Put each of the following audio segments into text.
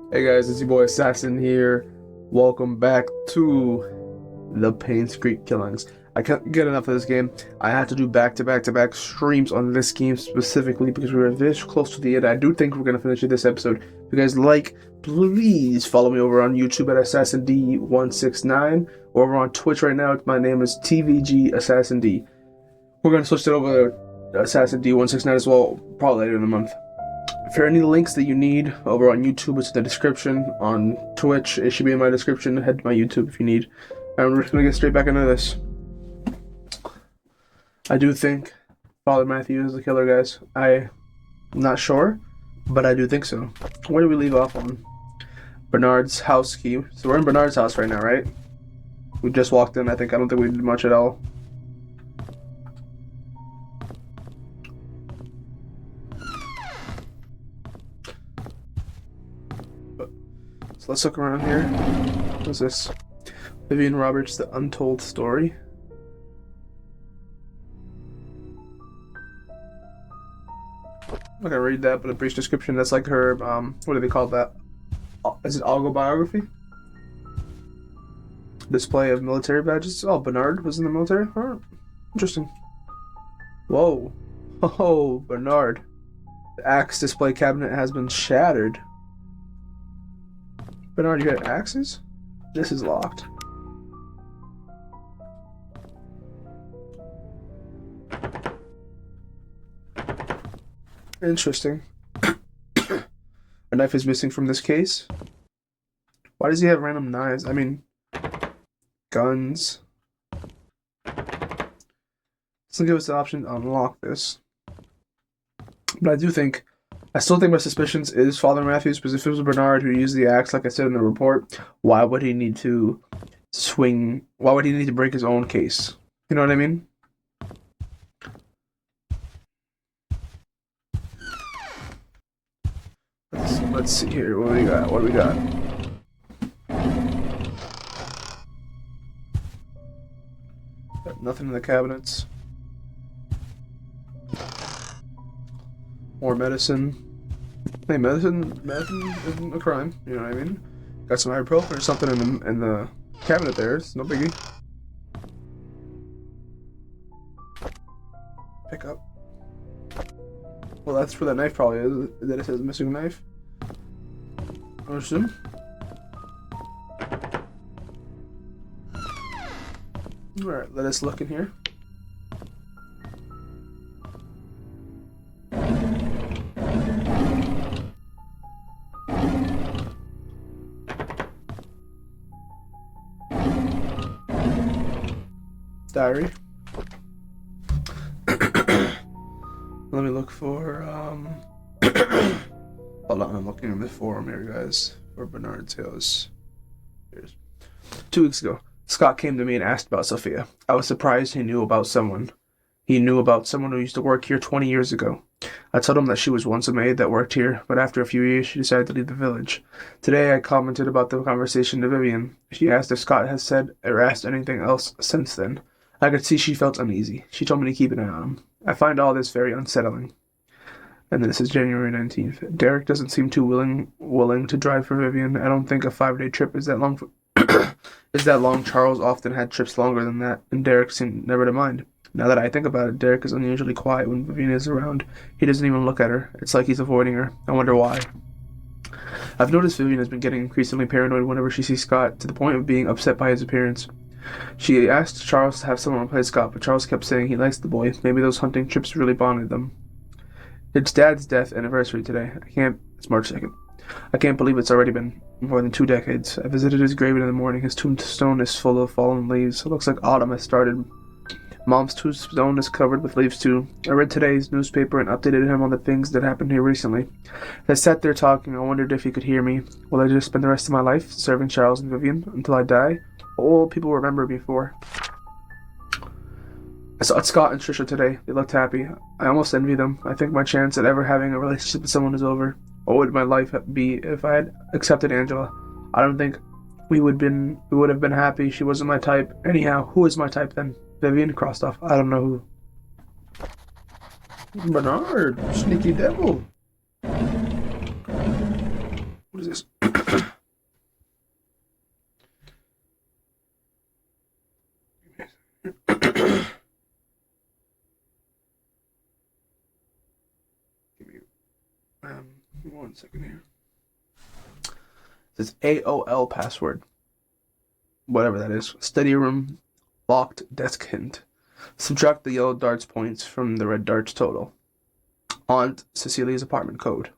Hey guys, it's your boy Assassin here. Welcome back to the Painscreek killings. I can't get enough of this game. I had to do back-to-back-to-back streams on this game specifically because we were this close to the end. I do think we're gonna finish it this episode. If you guys like, please follow me over on YouTube at AssassinD169 or over on Twitch right now. My name is TVG Assassin D. We're gonna switch it over to Assassin D169 as well, probably later in the month. If there are any links that you need over on YouTube, it's in the description. On Twitch, it should be in my description. Head to my YouTube if you need. And we're just going to get straight back into this. I do think Father Matthew is the killer, guys. I'm not sure, but I do think so. Where do we leave off on? Bernard's house key. So we're in Bernard's house right now, right? We just walked in, I think. I don't think we did much at all. So let's look around here. What's this? Vivian Roberts, The Untold Story. I'm not gonna read that, but a brief description. That's like her, what do they call that? Is it autobiography? Display of military badges. Oh, Bernard was in the military? Oh, interesting. Whoa. Oh, Bernard. The axe display cabinet has been shattered. Bernard, you got axes? This is locked. Interesting. A knife is missing from this case. Why does he have random knives? I mean, guns. Doesn't give us the option to unlock this. But I still think my suspicions is Father Matthews, because if it was Bernard who used the axe, like I said in the report, why would he need to swing? Why would he need to break his own case? You know what I mean? Let's see here. What do we got? What do we got? Got nothing in the cabinets. More medicine. Hey, medicine isn't a crime. You know what I mean? Got some ibuprofen or something in the cabinet there. It's no biggie. Pick up. Well, that's where that knife probably is. That it says missing knife. I assume. Alright, let us look in here. Diary. Let me look for, hold on, I'm looking in the forum here, guys, for Bernard's house. Here's 2 weeks ago, Scott came to me and asked about Sophia. I was surprised he knew about someone. He knew about someone who used to work here 20 years ago. I told him that she was once a maid that worked here, but after a few years she decided to leave the village. Today I commented about the conversation to Vivian. She asked if Scott has said or asked anything else since then. I could see she felt uneasy. She told me to keep an eye on him. I find all this very unsettling. And then this is January 19th. Derek doesn't seem too willing to drive for Vivian. I don't think a 5-day trip is that long. Is that long? Charles often had trips longer than that, and Derek seemed never to mind. Now that I think about it, Derek is unusually quiet when Vivian is around. He doesn't even look at her. It's like he's avoiding her. I wonder why. I've noticed Vivian has been getting increasingly paranoid whenever she sees Scott, to the point of being upset by his appearance. She asked Charles to have someone replace Scott, but Charles kept saying he likes the boy. Maybe those hunting trips really bonded them. It's Dad's death anniversary today. It's March 2nd. I can't believe it's already been more than 2 decades. I visited his grave in the morning. His tombstone is full of fallen leaves. It looks like autumn has started. Mom's tombstone is covered with leaves too. I read today's newspaper and updated him on the things that happened here recently. As I sat there talking, I wondered if he could hear me. Will I just spend the rest of my life serving Charles and Vivian until I die? What will people remember me for? I saw Scott and Trisha today. They looked happy. I almost envy them. I think my chance at ever having a relationship with someone is over. What would my life be if I had accepted Angela? I don't think we would have been happy. She wasn't my type. Anyhow, who is my type then? Vivian crossed off. I don't know who. Bernard, sneaky devil. What is this? 1 second here. This AOL password. Whatever that is. Study room, locked desk hint. Subtract the yellow darts points from the red darts total. Aunt Cecilia's apartment code.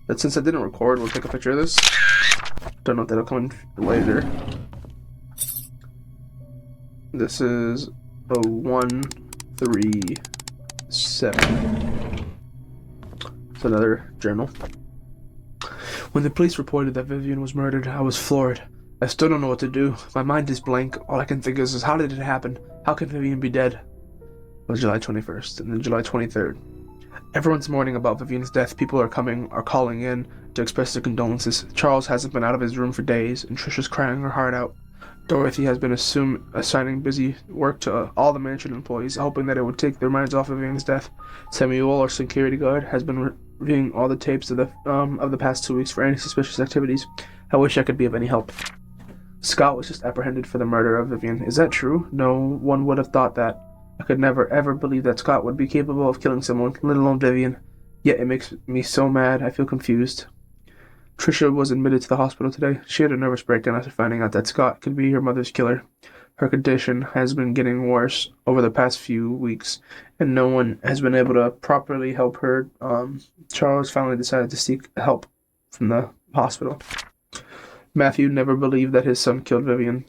But since I didn't record, we'll take a picture of this. Don't know if that'll come in later. This is a 137. It's another journal. When the police reported that Vivian was murdered, I was floored. I still don't know what to do. My mind is blank. All I can think is how did it happen? How can Vivian be dead? It was July 21st, and then July 23rd. Everyone's mourning about Vivian's death. People are calling in to express their condolences. Charles hasn't been out of his room for days, and Trisha's crying her heart out. Dorothy has been assigning busy work to all the mansion employees, hoping that it would take their minds off of Vivian's death. Samuel, our security guard, has been reviewing all the tapes of the past 2 weeks for any suspicious activities. I wish I could be of any help. Scott was just apprehended for the murder of Vivian. Is that true? No one would have thought that. I could never ever believe that Scott would be capable of killing someone, let alone Vivian. Yet it makes me so mad, I feel confused. Trisha was admitted to the hospital today. She had a nervous breakdown after finding out that Scott could be her mother's killer. Her condition has been getting worse over the past few weeks, and no one has been able to properly help her. Charles finally decided to seek help from the hospital. Matthew never believed that his son killed Vivian.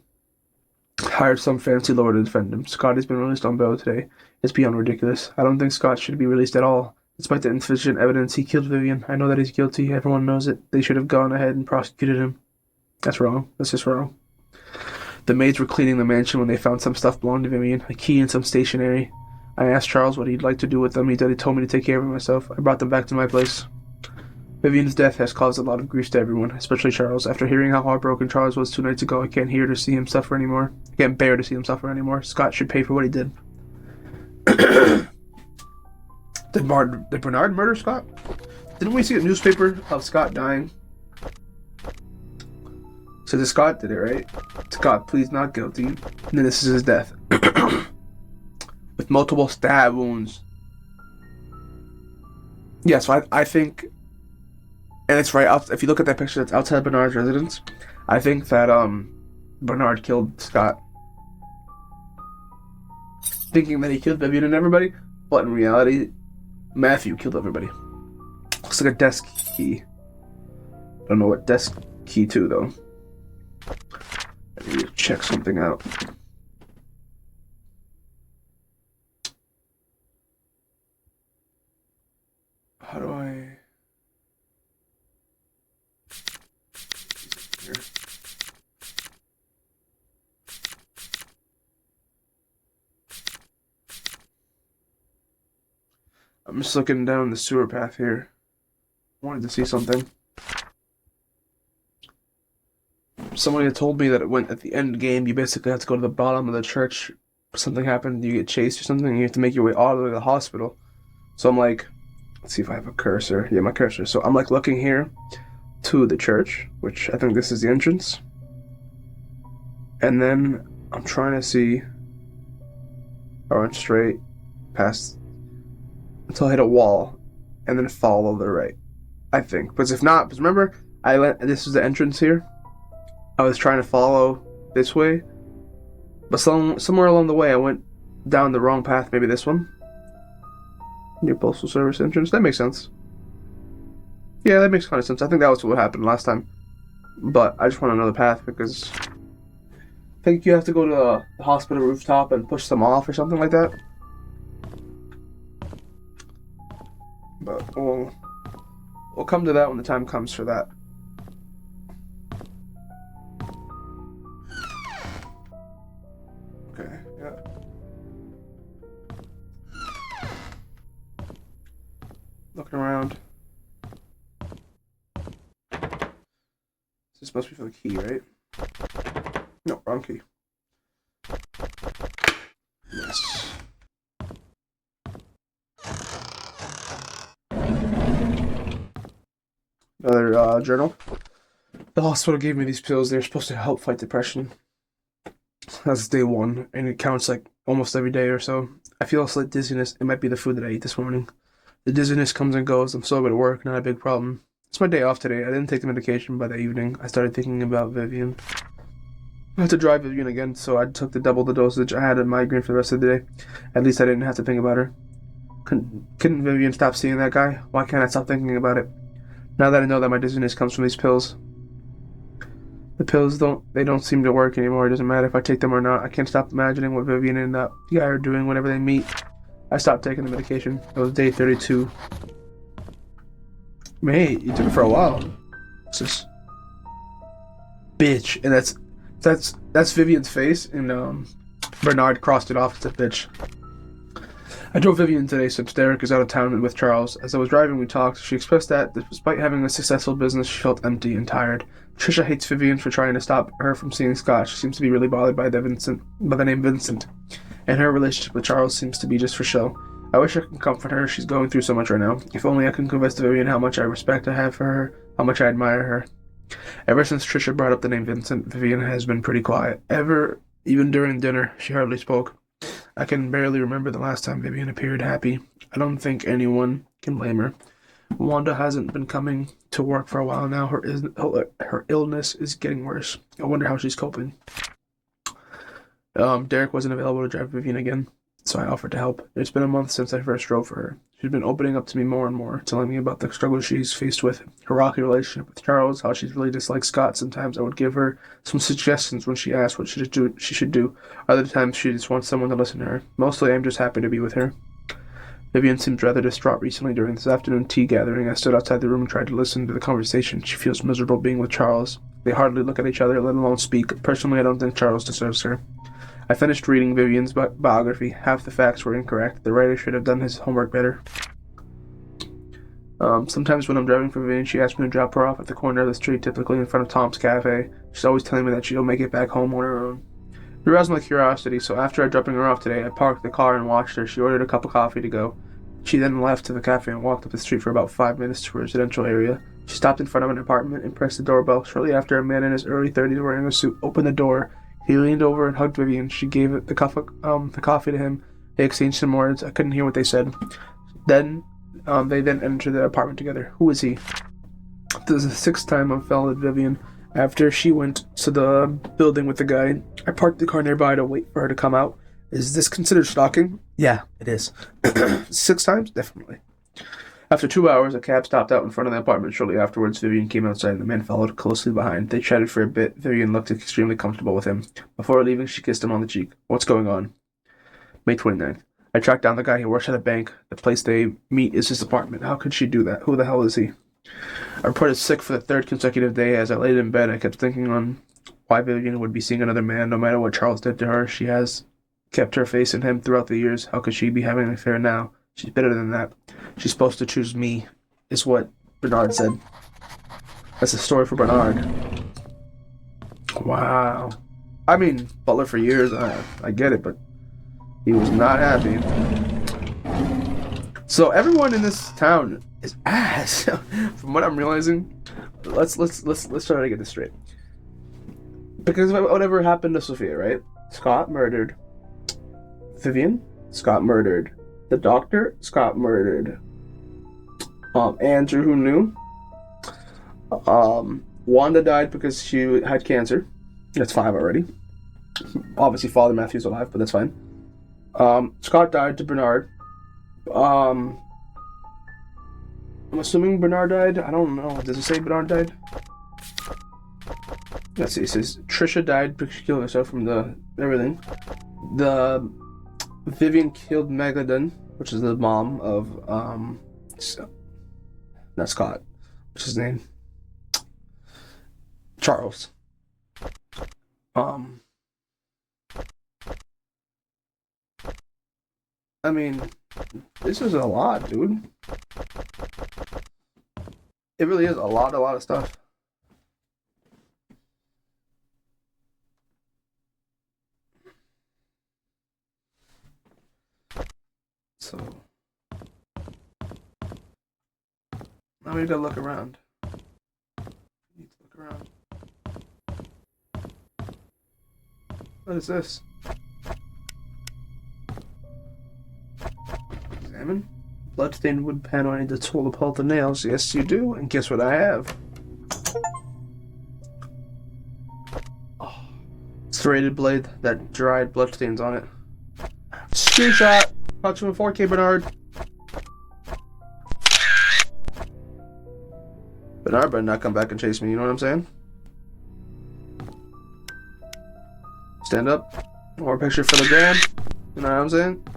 Hired some fancy lawyer to defend him. Scott has been released on bail today. It's beyond ridiculous. I don't think Scott should be released at all. Despite the insufficient evidence, he killed Vivian. I know that he's guilty. Everyone knows it. They should have gone ahead and prosecuted him. That's wrong. That's just wrong. The maids were cleaning the mansion when they found some stuff belonging to Vivian, a key and some stationery. I asked Charles what he'd like to do with them. He told me to take care of it myself. I brought them back to my place. Vivian's death has caused a lot of grief to everyone, especially Charles. After hearing how heartbroken Charles was 2 nights ago, I can't bear to see him suffer anymore. Scott should pay for what he did. Did Bernard murder Scott? Didn't we see a newspaper of Scott dying? So the Scott did it, right? Scott, please not guilty. And then this is his death. With multiple stab wounds. Yeah, so I think... And it's right out, if you look at that picture that's outside Bernard's residence, I think that Bernard killed Scott. Thinking that he killed Vivian and everybody, but in reality, Matthew killed everybody. Looks like a desk key. Don't know what desk key to though. I need to check something out. How do I... Here. I'm just looking down the sewer path here. Wanted to see something. Someone had told me that it went at the end game. You basically have to go to the bottom of the church. Something happened, you get chased or something, and you have to make your way all the way to the hospital. So I'm like, let's see if I have a cursor. Yeah, my cursor. So I'm like looking here to the church, which I think this is the entrance. And then I'm trying to see. I went straight past until I hit a wall, and then follow the right. I think, because if not, because remember, this is the entrance here. I was trying to follow this way, but somewhere along the way, I went down the wrong path. Maybe this one. Near Postal Service entrance. That makes sense. Yeah, that makes kind of sense. I think that was what happened last time. But I just want another path because I think you have to go to the hospital rooftop and push them off or something like that. But we'll come to that when the time comes for that. Okay, yeah. Looking around. This must be for the key, right? No, wrong key. Yes. Another journal. The hospital gave me these pills. They're supposed to help fight depression. That's day 1, and it counts like almost every day or so. I feel a slight dizziness. It might be the food that I ate this morning. The dizziness comes and goes. I'm so good at work, not a big problem. It's my day off today. I didn't take the medication by the evening. I started thinking about Vivian. I had to drive Vivian again, so I took double the dosage. I had a migraine for the rest of the day. At least I didn't have to think about her. Couldn't Vivian stop seeing that guy? Why can't I stop thinking about it? Now that I know that my dizziness comes from these pills. The pills don't seem to work anymore. It doesn't matter if I take them or not. I can't stop imagining what Vivian and that guy are doing whenever they meet. I stopped taking the medication. It was day 32. Mate, you took it for a while. What's this? Bitch. And that's Vivian's face, and Bernard crossed it off as a bitch. I drove Vivian today since Derek is out of town and with Charles. As I was driving, we talked. She expressed that, despite having a successful business, she felt empty and tired. Trisha hates Vivian for trying to stop her from seeing Scott. She seems to be really bothered by the name Vincent. And her relationship with Charles seems to be just for show. I wish I could comfort her. She's going through so much right now. If only I could convince Vivian how much respect I have for her, how much I admire her. Ever since Trisha brought up the name Vincent, Vivian has been pretty quiet. Even during dinner, she hardly spoke. I can barely remember the last time Vivian appeared happy. I don't think anyone can blame her. Wanda hasn't been coming to work for a while now. Her illness is getting worse. I wonder how she's coping. Derek wasn't available to drive Vivian again, so I offered to help. It's been a month since I first drove for her. She's been opening up to me more and more, telling me about the struggles she's faced with, her rocky relationship with Charles, how she's really disliked Scott. Sometimes I would give her some suggestions when she asked what she should do. Other times she just wants someone to listen to her. Mostly I'm just happy to be with her. Vivian seems rather distraught recently. During this afternoon tea gathering, I stood outside the room and tried to listen to the conversation. She feels miserable being with Charles. They hardly look at each other, let alone speak. Personally, I don't think Charles deserves her. I finished reading Vivian's biography. Half the facts were incorrect. The writer should have done his homework better. Sometimes when I'm driving for Vivian, she asks me to drop her off at the corner of the street, typically in front of Tom's Cafe. She's always telling me that she'll make it back home on her own. It aroused my curiosity, so after dropping her off today, I parked the car and watched her. She ordered a cup of coffee to go. She then left to the cafe and walked up the street for about 5 minutes to a residential area. She stopped in front of an apartment and pressed the doorbell. Shortly after, a man in his early 30s wearing a suit opened the door. He leaned over and hugged Vivian. She gave the coffee to him. They exchanged some words. I couldn't hear what they said. Then, they entered the apartment together. Who is he? This is the 6th time I've followed Vivian. After she went to the building with the guy, I parked the car nearby to wait for her to come out. Is this considered stalking? Yeah, it is. 6 times? Definitely. After 2 hours, a cab stopped out in front of the apartment. Shortly afterwards, Vivian came outside and the man followed closely behind. They chatted for a bit. Vivian looked extremely comfortable with him. Before leaving, she kissed him on the cheek. What's going on? May 29th. I tracked down the guy. He works at a bank. The place they meet is his apartment. How could she do that? Who the hell is he? I reported sick for the 3rd consecutive day. As I laid in bed, I kept thinking on why Vivian would be seeing another man. No matter what Charles did to her, she has kept her faith in him throughout the years. How could she be having an affair now? She's better than that. She's supposed to choose me, is what Bernard said. That's a story for Bernard. Wow. I mean, Butler for years, I get it, but he was not happy. So everyone in this town is ass. From what I'm realizing, let's try to get this straight. Because whatever happened to Sophia, right? Scott murdered Vivian. Scott murdered the doctor. Scott murdered Andrew, who knew. Wanda died because she had cancer. That's 5 already. Obviously, Father Matthew's alive, but that's fine. Scott died to Bernard. I'm assuming Bernard died. I don't know. Does it say Bernard died? Let's see. It says Trisha died because she killed herself from the everything. The Vivian killed Megalodon, which is the mom of not Scott. What's his name? Charles. I mean, this is a lot, dude. It really is a lot of stuff. So now we gotta look around. Need to look around. What is this? Examine? Bloodstained wood panel. I need the tool to pull out the nails. Yes, you do. And guess what I have? Oh, serrated blade that dried bloodstains on it. Screenshot. Caught you in 4K, Bernard. Bernard better not come back and chase me. You know what I'm saying? Stand up. More picture for the gram. You know what I'm saying?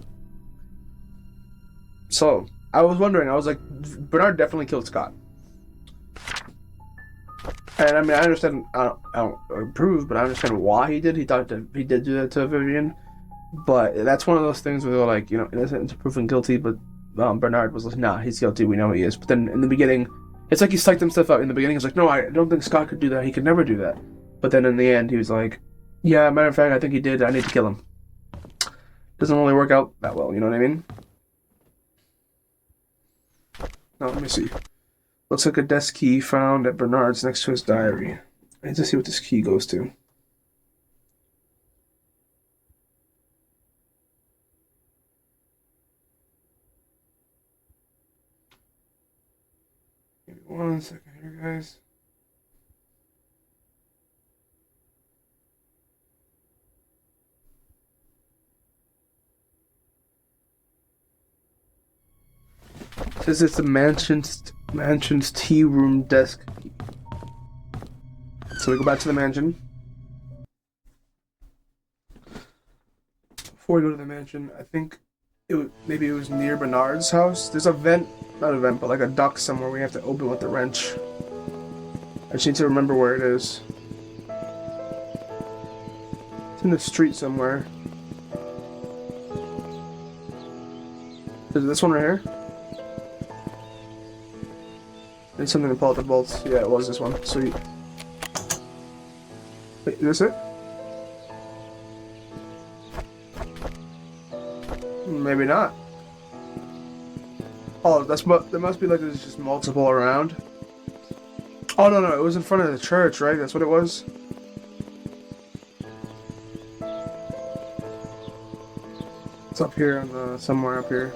So, I was wondering, I was like, Bernard definitely killed Scott. And I mean, I understand, I don't approve, but I understand why he did. He thought that he did do that to Vivian. But that's one of those things where they're like, you know, innocent until proven guilty, but Bernard was like, nah, he's guilty, we know he is. But then in the beginning, it's like he psyched himself out in the beginning. He's like, no, I don't think Scott could do that. He could never do that. But then in the end, he was like, yeah, matter of fact, I think he did. I need to kill him. Doesn't really work out that well, you know what I mean? Now, let me see. Looks like a desk key found at Bernard's next to his diary. I need to see what this key goes to. Give me 1 second here, guys. Says it's the mansion's tea room desk key. So we go back to the mansion. Before we go to the mansion, I think maybe it was near Bernard's house. There's a vent, not a vent, but like a duct somewhere we have to open with the wrench. I just need to remember where it is. It's in the street somewhere. Is it this one right here? Need something to pull out the bolts. Yeah, it was this one. Sweet. Wait, is this it? Maybe not. Oh, there must be like there's just multiple around. Oh no, it was in front of the church, right? That's what it was. It's up here on the somewhere up here.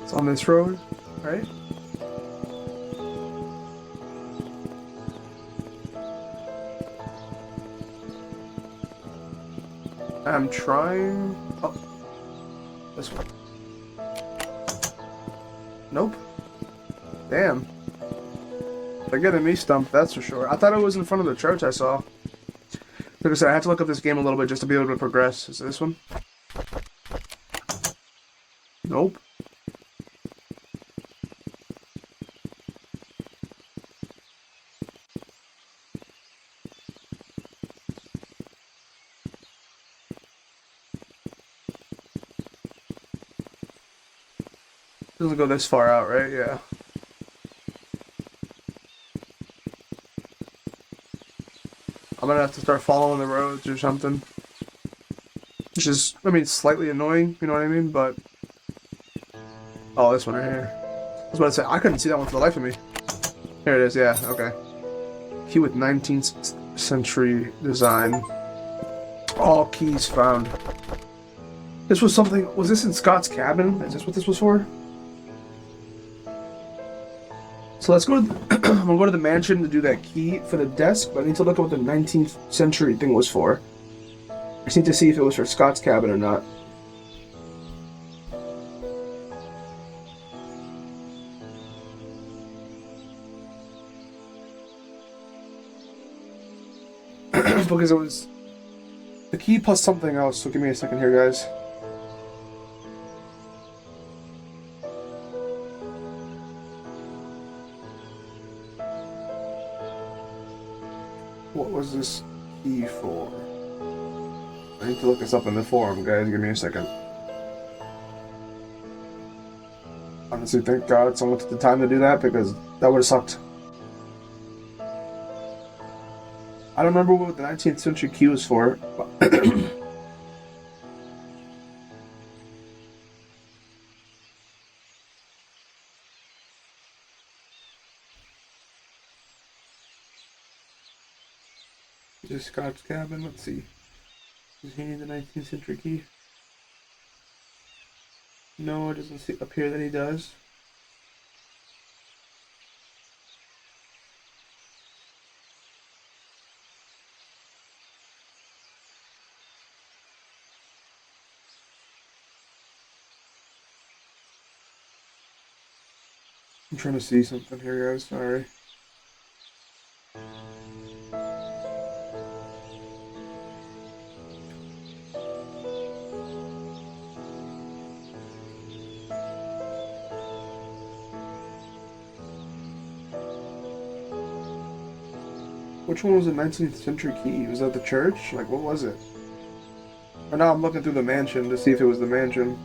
It's on this road, right? I'm trying. Oh, this one. Nope. Damn. They're getting me stumped, that's for sure. I thought it was in front of the church I saw. Like I said, I have to look up this game a little bit just to be able to progress. Is it this one? Nope. Doesn't go this far out, right? Yeah. I'm gonna have to start following the roads or something. Which is, I mean, slightly annoying, you know what I mean? But. Oh, this one right here. I was about to say, I couldn't see that one for the life of me. Here it is, yeah, okay. Key with 19th century design. All keys found. This was something. Was this in Scott's cabin? Is this what this was for? So let's go to I'm gonna go to the mansion to do that key for the desk, but I need to look at what the 19th century thing was for. I just need to see if it was for Scott's cabin or not. Because it was the key plus something else, so give me a second here, guys. What was this key for? I need to look this up in the forum, guys. Give me a second. Honestly, thank God someone took the time to do that, because that would have sucked. I don't remember what the 19th century key was for. Just Scott's cabin. Let's see. Containing the 19th century key. No, it doesn't appear that he does. I'm trying to see something here, guys. Sorry. Which one was the 19th century key? Was that the church? Like, what was it? Or now I'm looking through the mansion to see if it was the mansion.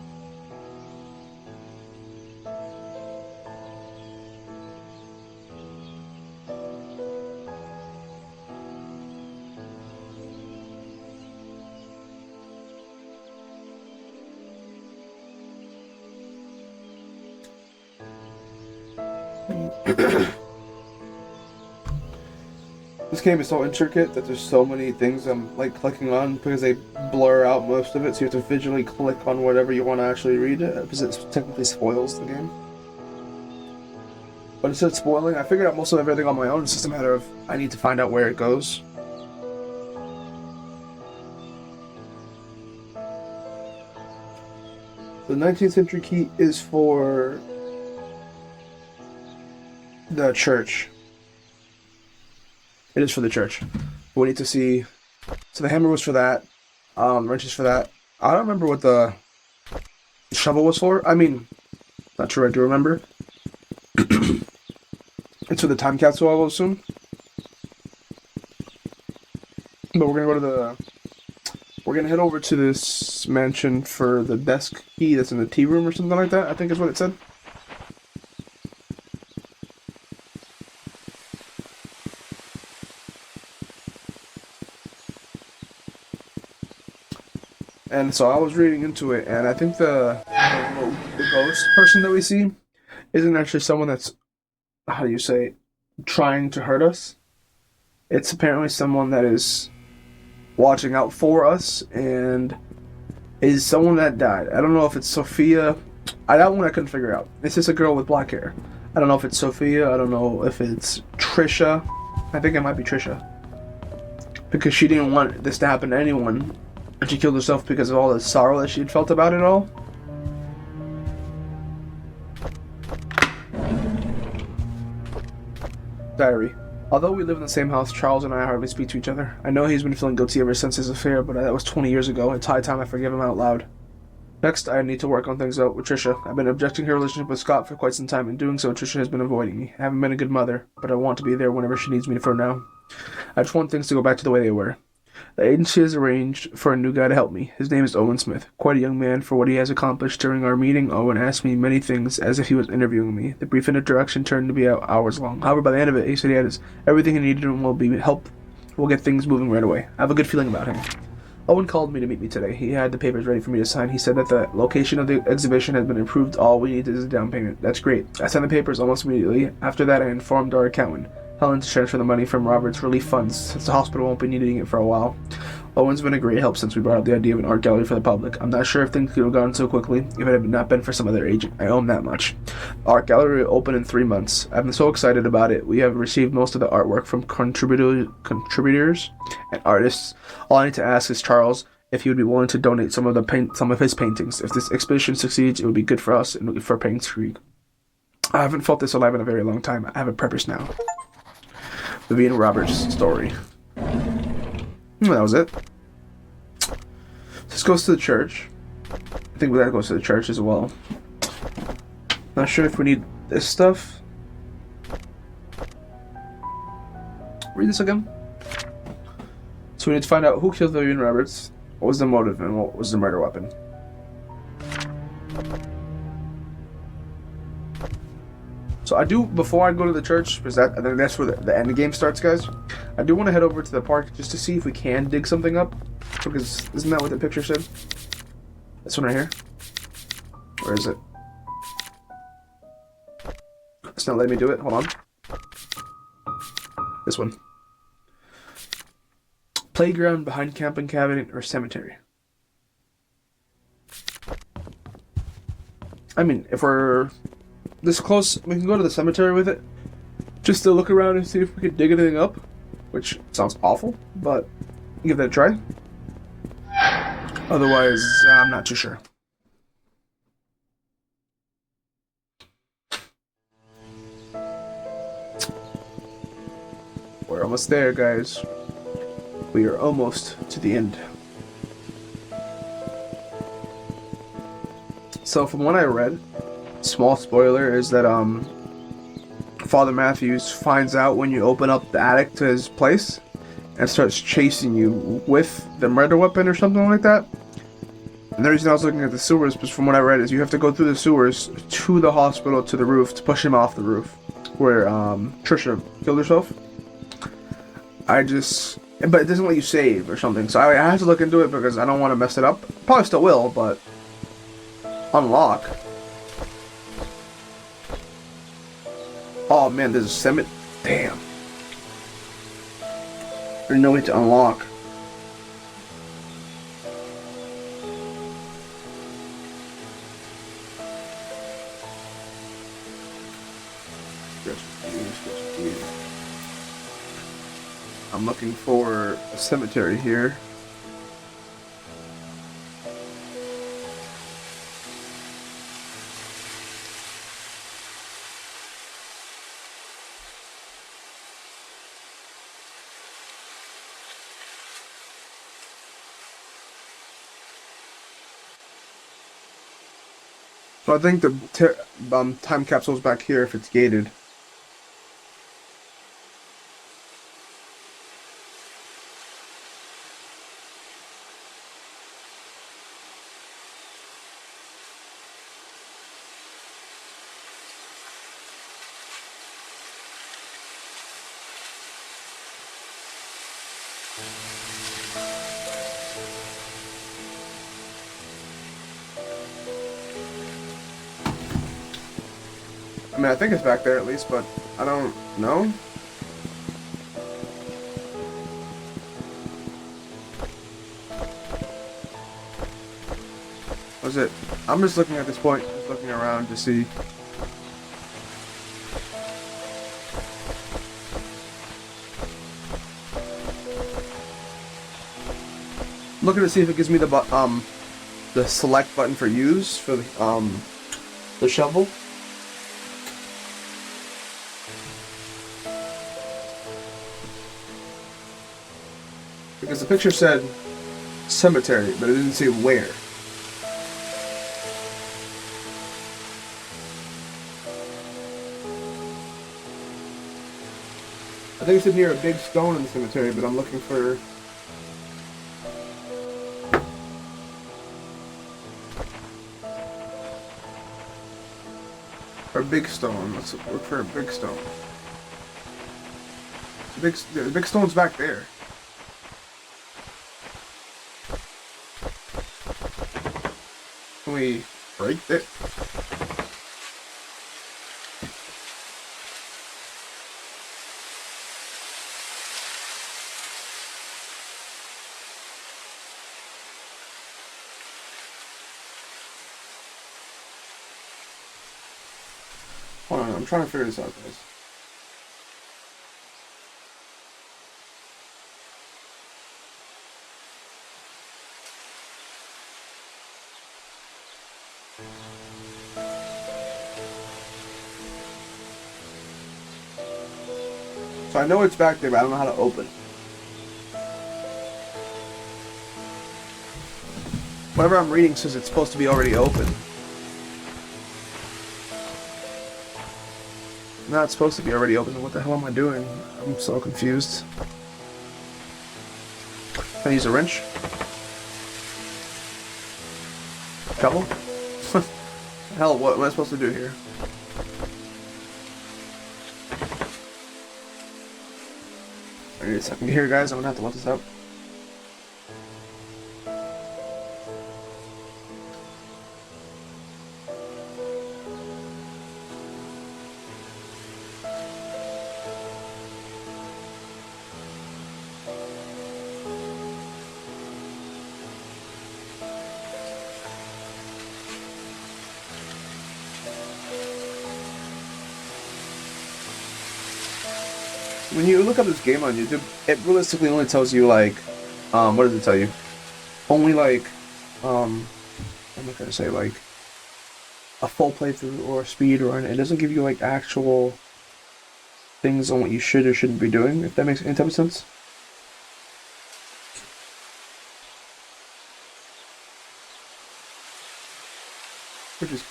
This game is so intricate that there's so many things I'm like clicking on because they blur out most of it, so you have to visually click on whatever you want to actually read it because it technically spoils the game. But instead of spoiling, I figured out most of everything on my own. It's just a matter of I need to find out where it goes. The 19th century key is for the church. It is for the church. We need to see. So the hammer was for that. Wrenches for that. I don't remember what the shovel was for. I mean, not sure I do remember. It's for the time capsule, I will assume. But we're gonna go to the. We're gonna head over to this mansion for the desk key that's in the tea room or something like that. I think is what it said. And so I was reading into it, and I think the ghost person that we see isn't actually someone that's, how do you say, trying to hurt us. It's apparently someone that is watching out for us and is someone that died. I don't know if it's Sophia. That one I couldn't figure out. It's just a girl with black hair. I don't know if it's Sophia. I don't know if it's Trisha. I think it might be Trisha. Because she didn't want this to happen to anyone. And she killed herself because of all the sorrow that she had felt about it all. Diary. Although we live in the same house, Charles and I hardly speak to each other. I know he's been feeling guilty ever since his affair, but that was 20 years ago. It's high time I forgive him out loud. Next, I need to work on things out with Trisha. I've been objecting her relationship with Scott for quite some time. In doing so, Trisha has been avoiding me. I haven't been a good mother, but I want to be there whenever she needs me for now. I just want things to go back to the way they were. The agency has arranged for a new guy to help me. His name is Owen Smith. Quite a young man for what he has accomplished. During our meeting, Owen asked me many things as if he was interviewing me. The brief introduction turned to be hours long. However, by the end of it, he said he had everything he needed and will get things moving right away. I have a good feeling about him. Owen called me to meet me today. He had the papers ready for me to sign. He said that the location of the exhibition has been approved. All we need is a down payment. That's great. I signed the papers almost immediately. After that, I informed our accountant, Helen, to transfer the money from Robert's relief funds, since the hospital won't be needing it for a while. Owen's been a great help since we brought up the idea of an art gallery for the public. I'm not sure if things could have gone so quickly if it had not been for some other agent. I owe him that much. The art gallery will open in 3 months. I've been so excited about it. We have received most of the artwork from contributors and artists. All I need to ask is Charles if he would be willing to donate some of his paintings. If this exhibition succeeds, it would be good for us and for Painscreek. I haven't felt this alive in a very long time. I have a purpose now. Vivian Roberts' story. That was it. This goes to the church. I think that goes to the church as well. Not sure if we need this stuff. Read this again. So we need to find out who killed Vivian Roberts, what was the motive, and what was the murder weapon. So I do, before I go to the church, because I think that's where the end game starts, guys, I do want to head over to the park just to see if we can dig something up. Because isn't that what the picture said? This one right here? Where is it? It's not letting me do it. Hold on. This one. Playground, behind camping cabinet, or cemetery? I mean, if we're this close, we can go to the cemetery with it. Just to look around and see if we can dig anything up. Which sounds awful, but give that a try. Otherwise, I'm not too sure. We're almost there, guys. We are almost to the end. So from what I read, small spoiler is that Father Matthews finds out when you open up the attic to his place and starts chasing you with the murder weapon or something like that. And the reason I was looking at the sewers, because from what I read, is you have to go through the sewers to the hospital to the roof to push him off the roof, where Trisha killed herself. But it doesn't let you save or something, so I have to look into it because I don't want to mess it up. Probably still will, but unlock. Oh man, there's a cemetery. Damn. There's no way to unlock. I'm looking for a cemetery here. So I think the time capsule's back here if it's gated. I mean, I think it's back there at least, but I don't know. Was it? I'm just looking at this point, just looking around to see. Looking to see if it gives me the select button for use for the shovel. Because the picture said cemetery, but it didn't say where. I think it's near a big stone in the cemetery, but I'm looking for... a big stone. Let's look for a big stone. The big stone's back there. Can we break it? Hold on, I'm trying to figure this out, guys. So I know it's back there, but I don't know how to open it. Whatever I'm reading says it's supposed to be already open. No, it's supposed to be already open. What the hell am I doing? I'm so confused. Can I use a wrench? Shovel? Hell, what am I supposed to do here? I need a second here, guys. I'm gonna have to let this out. when you look up this game on YouTube, it realistically only tells you like, what does it tell you? Only like, I'm not gonna say like a full playthrough or speed run. It doesn't give you like actual things on what you should or shouldn't be doing. If that makes any type of sense. Which is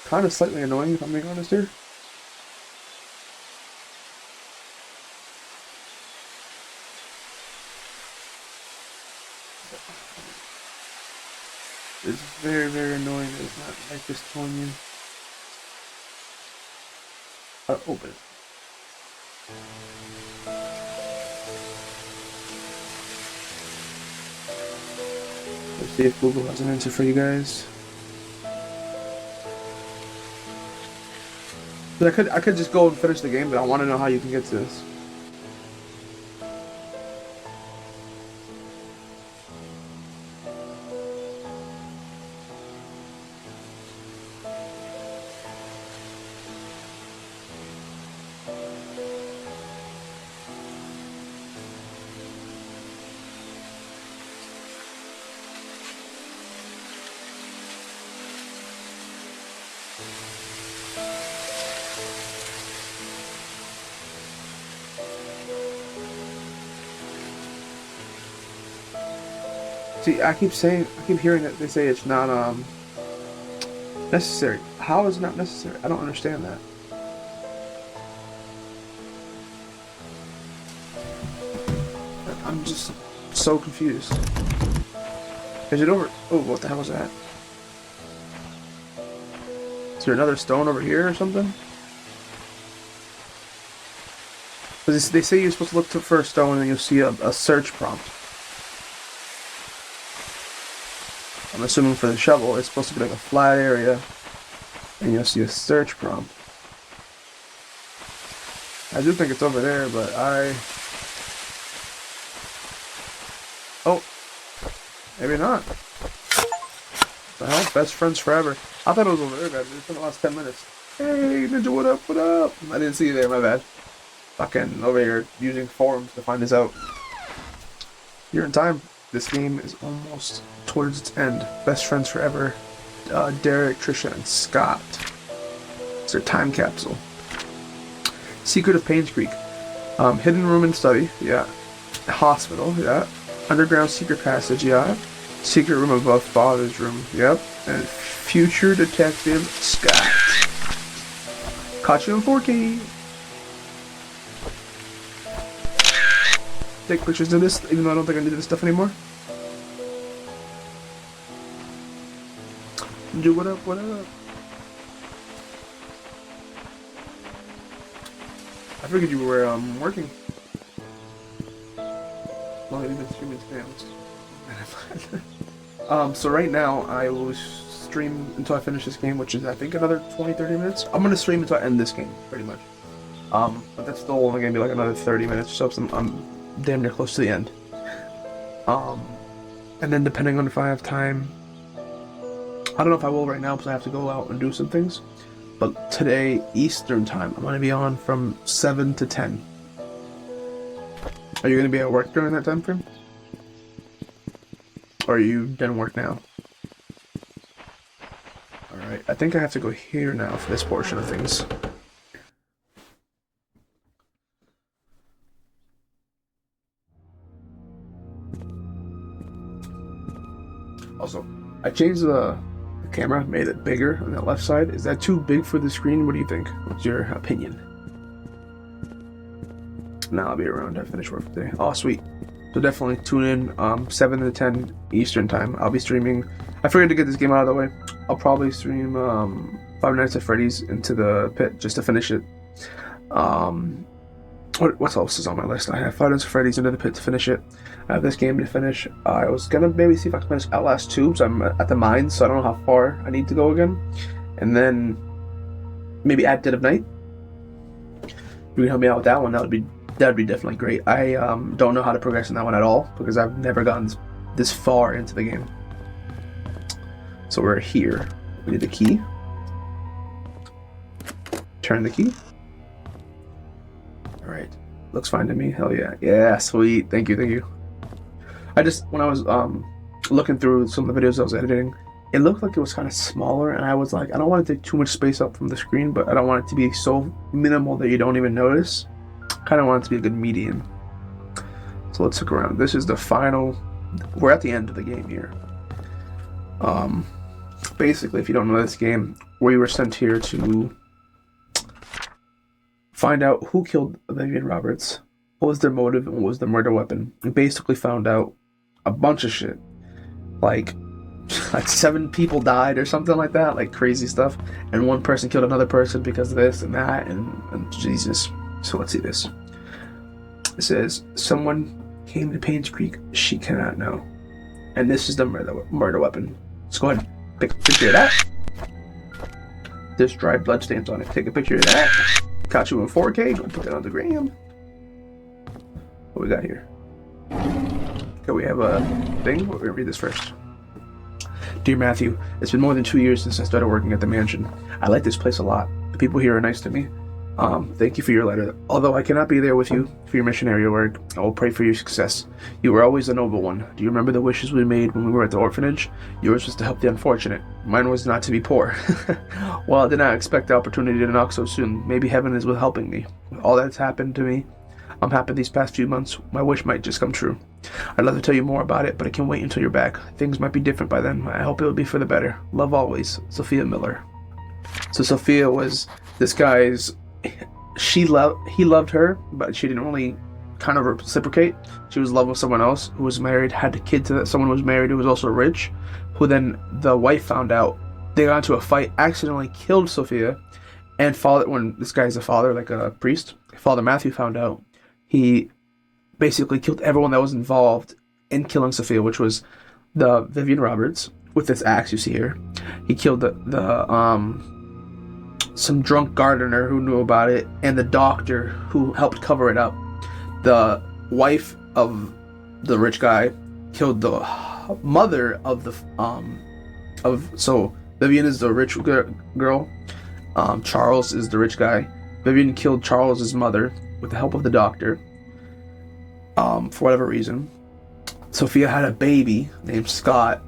kind of slightly annoying, if I'm being honest here. It's very, very annoying that it's not like this telling you. Open it. Let's see if Google has an answer for you guys. I could just go and finish the game, but I want to know how you can get to this. See, I keep hearing that they say it's not necessary. How is it not necessary? I don't understand that. I'm just so confused. Is it over? Oh, what the hell was that? Is there another stone over here or something? Because they say you're supposed to look for a stone and then you'll see a search prompt. I'm assuming for the shovel, it's supposed to be like a flat area, and you'll see a search prompt. I do think it's over there, but oh, maybe not. What the hell? Best friends forever. I thought it was over there, guys. It's been the last 10 minutes. Hey, Ninja, what up? What up? I didn't see you there, my bad. Fucking over here using forums to find this out. You're in time. This game is almost towards its end. Best friends forever. Derek, Trisha, and Scott. It's their time capsule. Secret of Painscreek. Hidden room and study. Yeah. Hospital. Yeah. Underground secret passage. Yeah. Secret room above father's room. Yep. And future detective Scott. Caught you in 4K. Take pictures of this, even though I don't think I need this stuff anymore. Do what up, what up? I figured you were working. Well, you've been streaming today. So right now I will stream until I finish this game, which is I think another 20-30 minutes. I'm gonna stream until I end this game, pretty much. But that's still only gonna be like another 30 minutes or so. I'm damn near close to the end. And then depending on if I have time, I don't know if I will right now because I have to go out and do some things. But today, Eastern time, I'm going to be on from 7 to 10. Are you going to be at work during that time frame? Or are you done work now? Alright, I think I have to go here now for this portion of things. Also, I changed the camera, made it bigger on the left side. Is that too big for the screen? What do you think? What's your opinion? Now I'll be around to finish work today. Oh, sweet. So definitely tune in 7 to 10 Eastern time. I'll be streaming. I figured to get this game out of the way. I'll probably stream Five Nights at Freddy's Into the Pit just to finish it. What else is on my list? I have Five Nights at Freddy's Into the Pit to finish it. I have this game to finish. I was gonna maybe see if I can finish Outlast 2, so I'm at the mines, so I don't know how far I need to go again. And then maybe at Dead of Night. If you can help me out with that one, that'd be definitely great. I don't know how to progress in that one at all because I've never gotten this far into the game. So we're here. We need the key. Turn the key. Alright. Looks fine to me. Hell yeah. Yeah, sweet. Thank you. I just, when I was looking through some of the videos I was editing, it looked like it was kind of smaller, and I was like, I don't want to take too much space up from the screen, but I don't want it to be so minimal that you don't even notice. Kind of want it to be a good median. So let's look around. This is the final. We're at the end of the game here. Basically, if you don't know this game, we were sent here to find out who killed Vivian Roberts, what was their motive, and what was the murder weapon. We basically found out a bunch of shit. Like 7 people died or something like that, like crazy stuff. And one person killed another person because of this and that, and Jesus. So let's see this. It says, someone came to Painscreek she cannot know. And this is the murder weapon. Let's go ahead and pick a picture of that. There's dried blood stains on it. Take a picture of that. Caught you in 4K. Don't put that on the gram. What we got here? Okay, we have a thing. We're gonna read this first. Dear Matthew, it's been more than 2 years since I started working at the mansion. I like this place a lot. The people here are nice to me. Thank you for your letter. Although I cannot be there with you for your missionary work, I will pray for your success. You were always a noble one. Do you remember the wishes we made when we were at the orphanage? Yours was to help the unfortunate. Mine was not to be poor. While I did not expect the opportunity to knock so soon, maybe heaven is with helping me. With all that's happened to me, I'm happy these past few months. My wish might just come true. I'd love to tell you more about it, but I can't wait until you're back. Things might be different by then. I hope it will be for the better. Love always, Sophia Miller. So Sophia was this guy's... he loved her, but she didn't really kind of reciprocate. She was in love with someone else who was married, had a kid to that someone who was married who was also rich, who then the wife found out. They got into a fight, accidentally killed Sophia, and when this guy's a father, like a priest, Father Matthew found out, he basically killed everyone that was involved in killing Sophia, which was the Vivian Roberts with this axe you see here. He killed some drunk gardener who knew about it, and the doctor who helped cover it up. The wife of the rich guy killed the mother of the so Vivian is the rich girl. Charles is the rich guy. Vivian killed Charles's mother with the help of the doctor. For whatever reason, Sophia had a baby named Scott.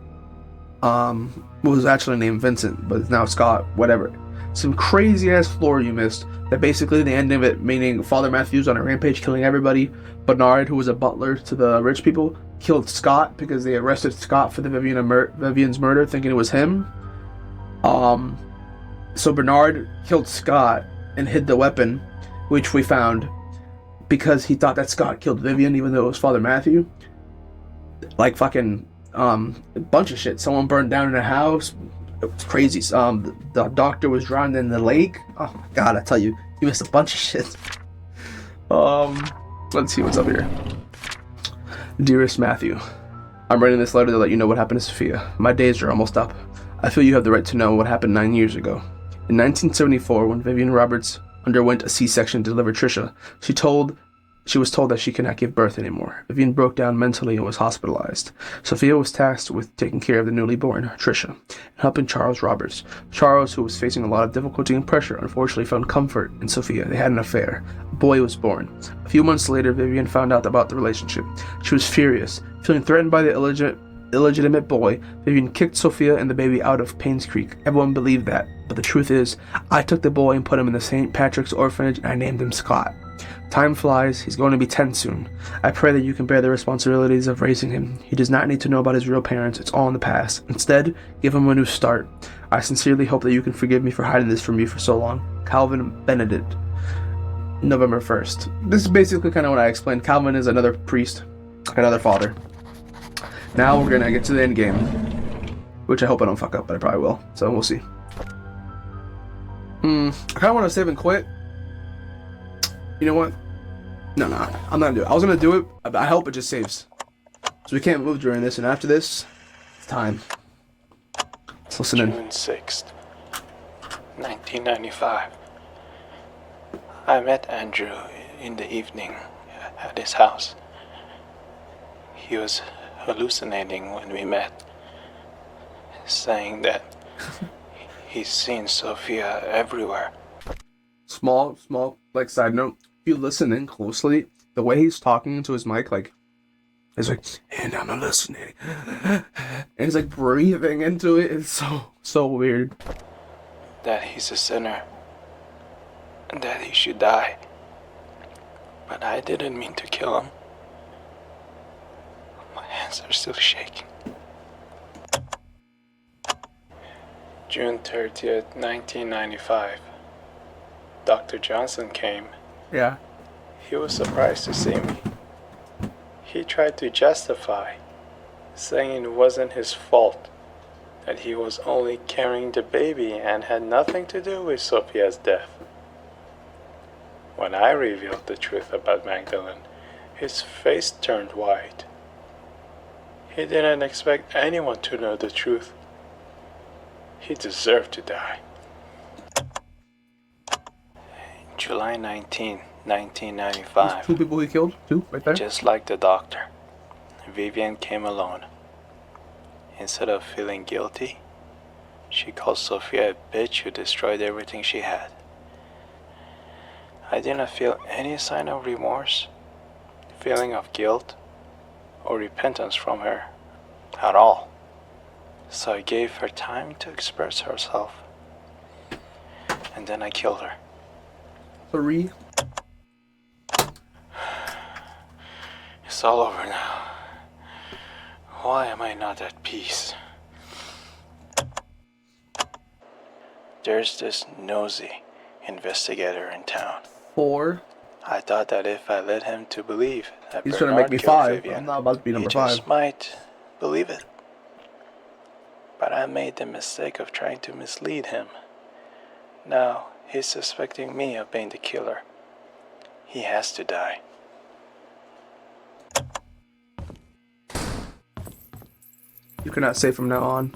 Was actually named Vincent, but it's now Scott. Whatever. Some crazy ass lore you missed. That basically the end of it, meaning Father Matthew's on a rampage killing everybody. Bernard, who was a butler to the rich people, killed Scott because they arrested Scott for the Vivian's murder, thinking it was him. So Bernard killed Scott and hid the weapon, which we found because he thought that Scott killed Vivian, even though it was Father Matthew. Like fucking a bunch of shit. Someone burned down in a house. It was crazy. The doctor was drowned in the lake. Oh my god, I tell you, you missed a bunch of shit. Let's see what's up here. Dearest Matthew, I'm writing this letter to let you know what happened to Sophia. My days are almost up. I feel you have the right to know what happened 9 years ago. In 1974, when Vivian Roberts underwent a C-section to deliver Trisha, she was told that she could not give birth anymore. Vivian broke down mentally and was hospitalized. Sophia was tasked with taking care of the newly born, Trisha, and helping Charles Roberts. Charles, who was facing a lot of difficulty and pressure, unfortunately found comfort in Sophia. They had an affair. A boy was born. A few months later, Vivian found out about the relationship. She was furious. Feeling threatened by the illegitimate boy, Vivian kicked Sophia and the baby out of Painscreek. Everyone believed that, but the truth is, I took the boy and put him in the St. Patrick's orphanage, and I named him Scott. Time flies. He's going to be 10 soon. I pray that you can bear the responsibilities of raising him. He does not need to know about his real parents. It's all in the past. Instead, give him a new start. I sincerely hope that you can forgive me for hiding this from you for so long. Calvin Benedict, November 1st. This is basically kind of what I explained. Calvin is another priest, another father. Now we're going to get to the end game, which I hope I don't fuck up, but I probably will. So we'll see. I kind of want to save and quit. You know what? No, I'm not gonna do it. I was gonna do it, but I hope it just saves. So we can't move during this, and after this, it's time. Let's listen in. June 6th, 1995. I met Andrew in the evening at his house. He was hallucinating when we met, saying that he's seen Sophia everywhere. Small, like side note. if you listen in closely, the way he's talking into his mic, like, he's like, and I'm listening. And he's like breathing into it. It's so weird. That he's a sinner. And that he should die. But I didn't mean to kill him. My hands are still shaking. June 30th, 1995. Dr. Johnson came. Yeah. He was surprised to see me. He tried to justify, saying it wasn't his fault, that he was only carrying the baby and had nothing to do with Sophia's death. When I revealed the truth about Magdalene, his face turned white. He didn't expect anyone to know the truth. He deserved to die. July 19, 1995. Two people he killed? Two, right there? Just like the doctor, Vivian came alone. Instead of feeling guilty, she called Sophia a bitch who destroyed everything she had. I didn't feel any sign of remorse, feeling of guilt, or repentance from her at all. So I gave her time to express herself. And then I killed her. 3. It's all over now. Why am I not at peace? There's this nosy investigator in town. 4. I thought that if I led him to believe that He's Bernard trying to make me killed 5. Vivian, I'm not about to be number he 5. just might believe it. But I made the mistake of trying to mislead him. Now he's suspecting me of being the killer. He has to die. You cannot say from now on.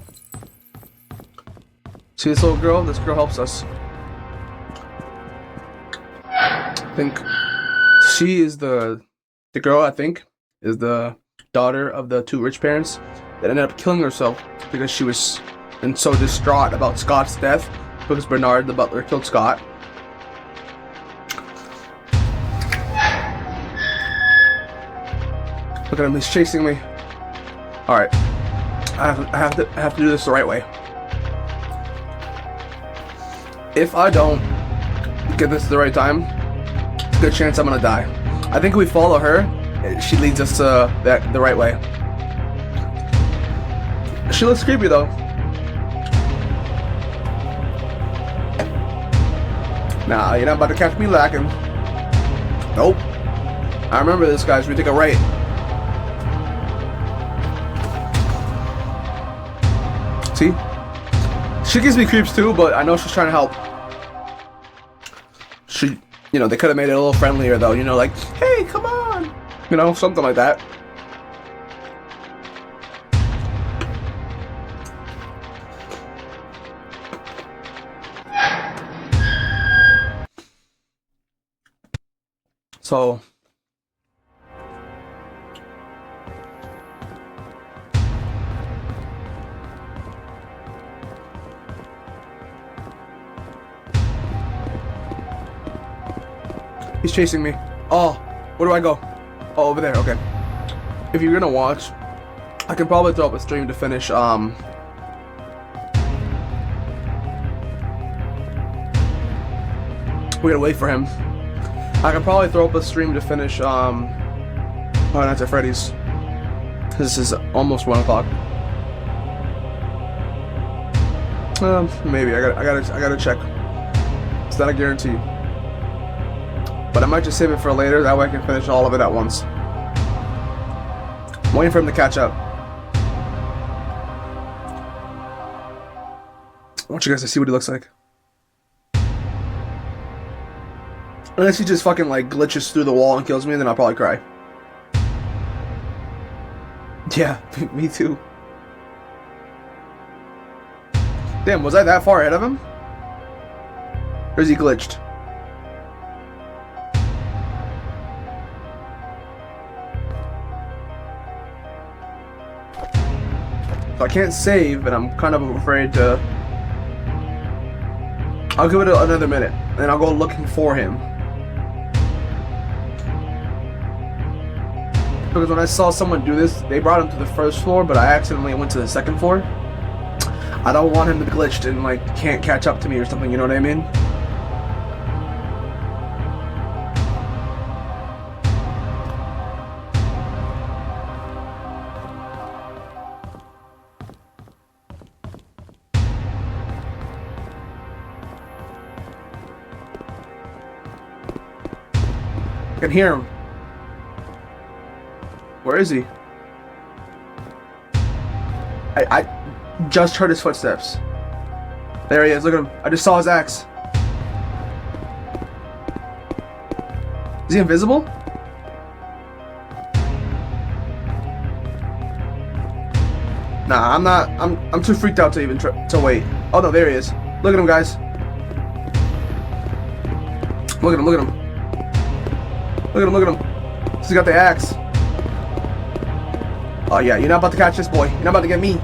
See this little girl? This girl helps us. I think she is the girl, I think, is the daughter of the 2 rich parents that ended up killing herself because she was so distraught about Scott's death because Bernard the butler killed Scott. Look at him, he's chasing me. Alright. I have to do this the right way. If I don't get this at the right time, good chance I'm gonna die. I think if we follow her, she leads us to the right way. She looks creepy though. Nah, you're not about to catch me lacking. Nope. I remember this, guys. We take a right. See? She gives me creeps too, but I know she's trying to help. She, they could have made it a little friendlier though, like, hey, come on! Something like that. So... he's chasing me. Oh, where do I go? Oh, over there, okay. If you're gonna watch, I can probably throw up a stream to finish, we gotta wait for him. I can probably throw up a stream to finish, Five Nights at Freddy's. This is almost 1 o'clock. Maybe, I gotta check. It's not a guarantee. But I might just save it for later, that way I can finish all of it at once. I'm waiting for him to catch up. I want you guys to see what he looks like. Unless he just fucking glitches through the wall and kills me, then I'll probably cry. Yeah, me too. Damn, was I that far ahead of him? Or is he glitched? So I can't save, and I'm kind of afraid to... I'll give it another minute, and I'll go looking for him. because when I saw someone do this, they brought him to the first floor, but I accidentally went to the second floor. I don't want him to be glitched and like can't catch up to me or something, you know what I mean? I can hear him. Where is he? I just heard his footsteps. There he is. Look at him. I just saw his axe. Is he invisible? Nah, I'm not. I'm too freaked out to even to wait. Oh no, there he is. Look at him, guys. Look at him. Look at him. Look at him, look at him. He's got the axe. Oh yeah, you're not about to catch this boy. You're not about to get me.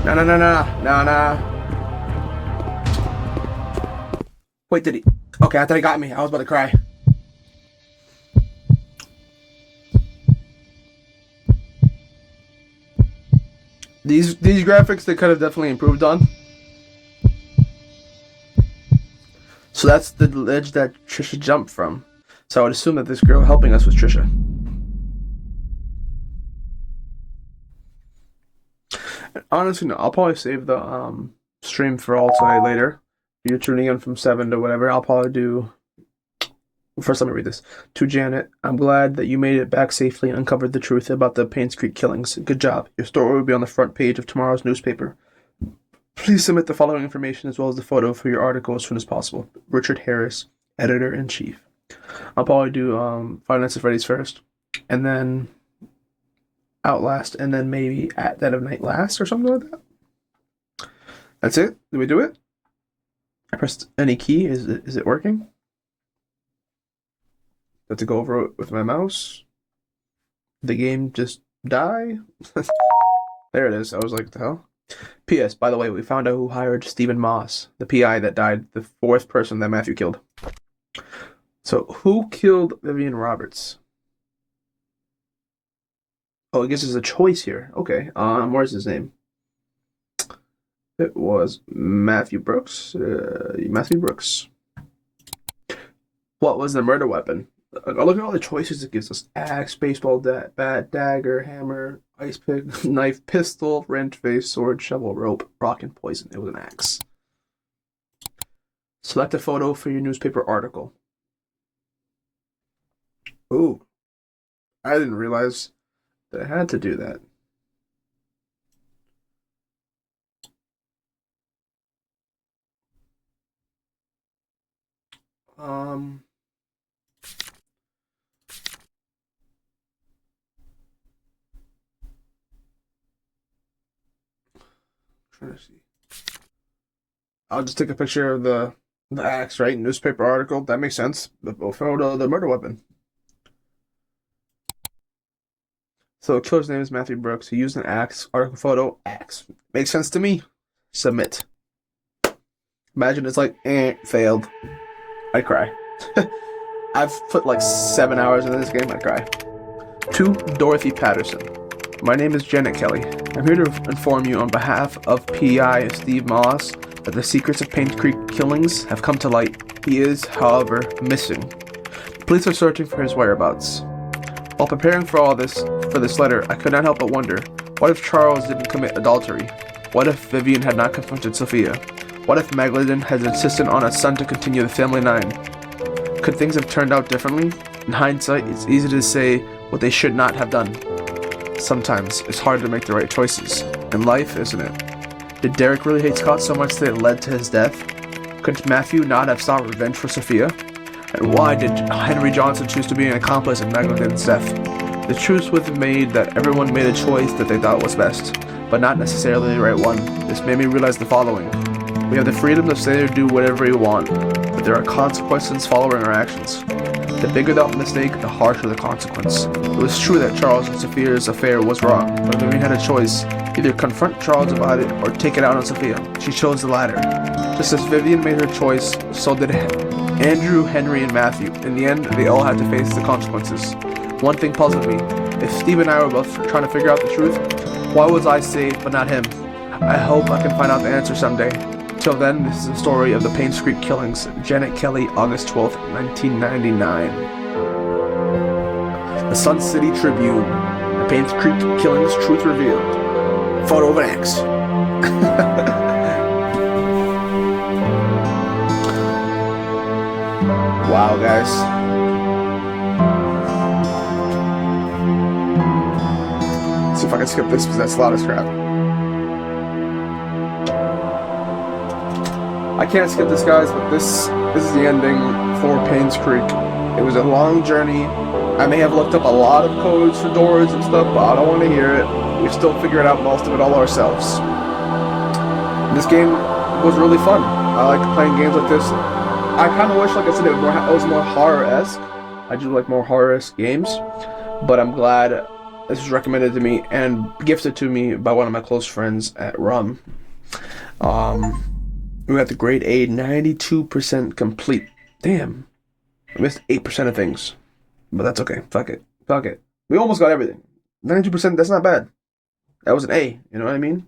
Nah. Wait, did he? Okay, I thought he got me. I was about to cry. These graphics they could have definitely improved on. So that's the ledge that Trisha jumped from. So I would assume that this girl helping us was Trisha. Honestly, no. I'll probably save the stream for all tonight later. If you're tuning in from 7 to whatever, I'll probably do... First, let me read this. To Janet, I'm glad that you made it back safely and uncovered the truth about the Painscreek killings. Good job. Your story will be on the front page of tomorrow's newspaper. Please submit the following information as well as the photo for your article as soon as possible. Richard Harris, Editor-in-Chief. I'll probably do Five Nights at Freddy's first, and then Outlast, and then maybe At Dead of Night Last or something like that. That's it? Did we do it? I pressed any key. Is it working? Have to go over it with my mouse. Did the game just die? There it is. I was like, what the hell? P.S. By the way, we found out who hired Stephen Moss, the PI that died, the fourth person that Matthew killed. So, who killed Vivian Roberts? Oh, it gives us a choice here. Okay, where's his name? It was Matthew Brooks. Matthew Brooks. What was the murder weapon? Look at all the choices it gives us. Axe, baseball bat, dagger, hammer, ice pick, knife, pistol, wrench, vase, sword, shovel, rope, rock, and poison. It was an axe. Select a photo for your newspaper article. Ooh. I didn't realize that I had to do that. Trying to see. I'll just take a picture of the axe, right? Newspaper article. That makes sense. The photo of the murder weapon. So the killer's name is Matthew Brooks. He used an axe. Article photo, axe. Makes sense to me. Submit. Imagine it's like, failed. I'd cry. I've put like 7 hours into this game. I'd cry. To Dorothy Patterson. My name is Janet Kelly. I'm here to inform you on behalf of PI Steve Moss that the secrets of Painscreek killings have come to light. He is, however, missing. Police are searching for his whereabouts. While preparing for this letter, I could not help but wonder, what if Charles didn't commit adultery? What if Vivian had not confronted Sophia? What if Magdalene had insisted on a son to continue the family line? Could things have turned out differently? In hindsight, it's easy to say what they should not have done. Sometimes, it's hard to make the right choices. In life, isn't it? Did Derek really hate Scott so much that it led to his death? Could Matthew not have sought revenge for Sophia? And why did Henry Johnson choose to be an accomplice in Magdalene's death? The truth was made that everyone made a choice that they thought was best, but not necessarily the right one. This made me realize the following. We have the freedom to say or do whatever we want, but there are consequences following our actions. The bigger the mistake, the harsher the consequence. It was true that Charles and Sophia's affair was wrong, but Vivian had a choice. Either confront Charles about it or take it out on Sophia. She chose the latter. Just as Vivian made her choice, so did Andrew, Henry, and Matthew. In the end, they all had to face the consequences. One thing puzzled me. If Steve and I were both trying to figure out the truth, why was I safe but not him? I hope I can find out the answer someday. Till then, this is the story of the Painscreek killings. Janet Kelly, August 12th, 1999. The Sun City Tribune. The Painscreek killings, truth revealed. Photo of an axe. Wow, guys. Let's see if I can skip this because that's a lot of crap. I can't skip this, guys, but this is the ending for Painscreek. It was a long journey. I may have looked up a lot of codes for doors and stuff, but I don't want to hear it. We still figured out most of it all ourselves. This game was really fun. I like playing games like this. I kind of wish, like I said, it was more horror-esque. I do like more horror-esque games, but I'm glad this was recommended to me and gifted to me by one of my close friends at RUM. We got the grade A, 92% complete. Damn. I missed 8% of things. But that's okay. Fuck it. We almost got everything. 92%, that's not bad. That was an A, you know what I mean?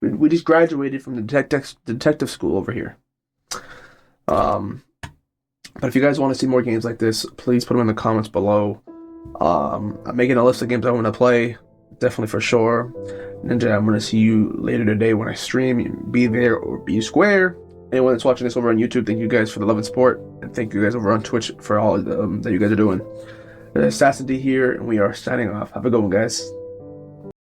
We just graduated from the detective school over here. But if you guys want to see more games like this, please put them in the comments below. I'm making a list of games I want to play, definitely for sure. Ninja, I'm going to see you later today when I stream. Be there or be square. Anyone that's watching this over on YouTube, thank you guys for the love and support. And thank you guys over on Twitch for all that you guys are doing. Assassin D here, and we are signing off. Have a good one, guys.